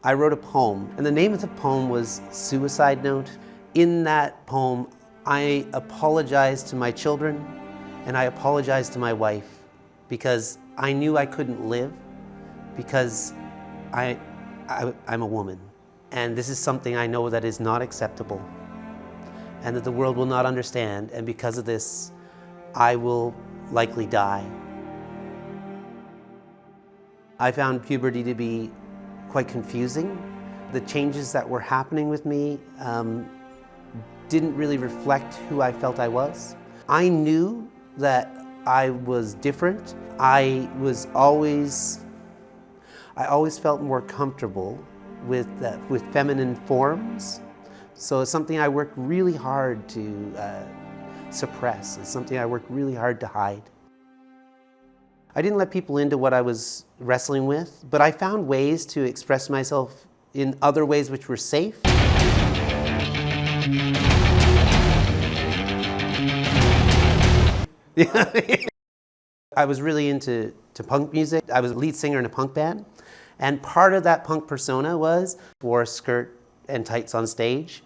I wrote a poem, and the name of the poem was Suicide Note. In that poem, I apologized to my children, and I apologized to my wife, because I knew I couldn't live, because I'm a woman. And this is something I know that is not acceptable, and that the world will not understand, and because of this, I will likely die. I found puberty to be quite confusing. The changes that were happening with me didn't really reflect who I felt I was. I knew that I was different. I always felt more comfortable with feminine forms. So it's something I worked really hard to suppress. It's something I worked really hard to hide. I didn't let people into what I was wrestling with, but I found ways to express myself in other ways which were safe. I was really into punk music. I was a lead singer in a punk band, and part of that punk persona was wore a skirt and tights on stage.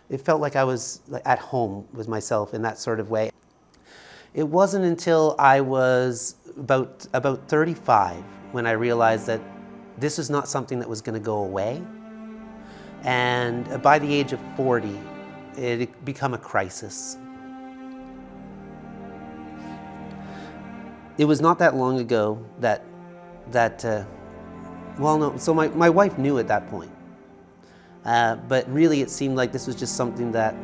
It felt like I was at home with myself in that sort of way. It wasn't until I was about 35 when I realized that this was not something that was going to go away. And by the age of 40, it had become a crisis. It was not that long ago so my wife knew at that point. But really it seemed like this was just something that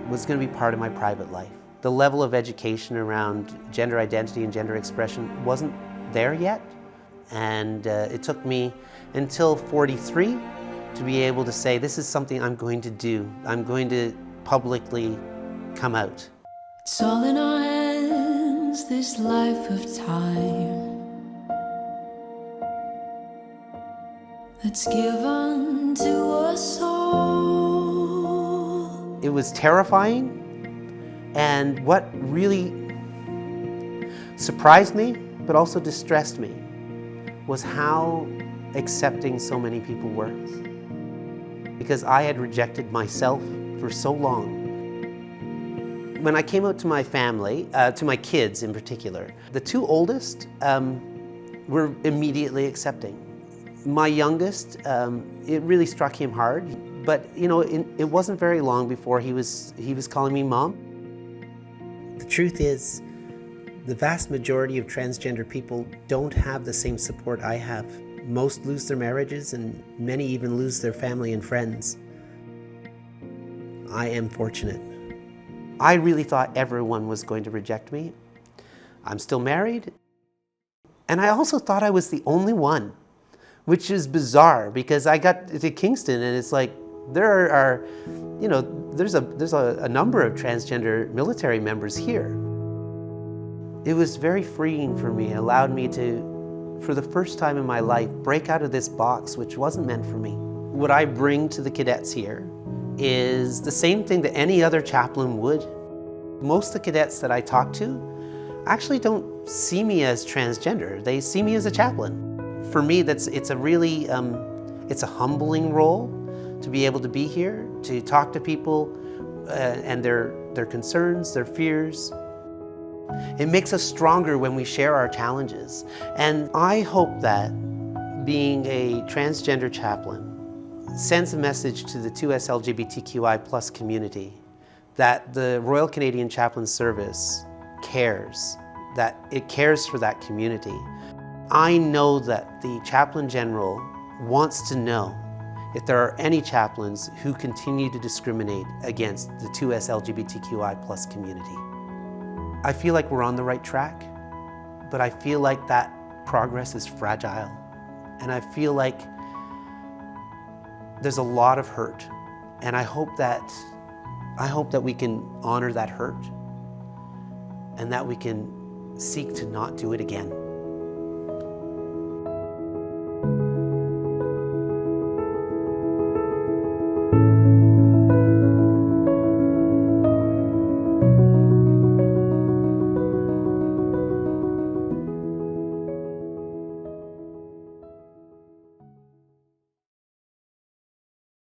was going to be part of my private life. The level of education around gender identity and gender expression wasn't there yet. And it took me until 43 to be able to say, this is something I'm going to do. I'm going to publicly come out. It's all in our hands, this life of time that's given to us all. It was terrifying. And what really surprised me, but also distressed me, was how accepting so many people were. Because I had rejected myself for so long. When I came out to my family, to my kids in particular, the two oldest were immediately accepting. My youngest, it really struck him hard, but it wasn't very long before he was calling me Mom. The truth is, the vast majority of transgender people don't have the same support I have. Most lose their marriages, and many even lose their family and friends. I am fortunate. I really thought everyone was going to reject me. I'm still married, and I also thought I was the only one, which is bizarre because I got to Kingston and it's like there's a number of transgender military members here. It was very freeing for me. It allowed me to, for the first time in my life, break out of this box which wasn't meant for me. What I bring to the cadets here is the same thing that any other chaplain would. Most of the cadets that I talk to actually don't see me as transgender. They see me as a chaplain. For me, it's a really, it's a humbling role to be able to be here, to talk to people and their concerns, their fears. It makes us stronger when we share our challenges. And I hope that being a transgender chaplain sends a message to the 2S LGBTQI+ community that the Royal Canadian Chaplain Service cares, that it cares for that community. I know that the Chaplain General wants to know if there are any chaplains who continue to discriminate against the 2S LGBTQI+ community. I feel like we're on the right track, but I feel like that progress is fragile. And I feel like there's a lot of hurt. And I hope that we can honor that hurt and that we can seek to not do it again.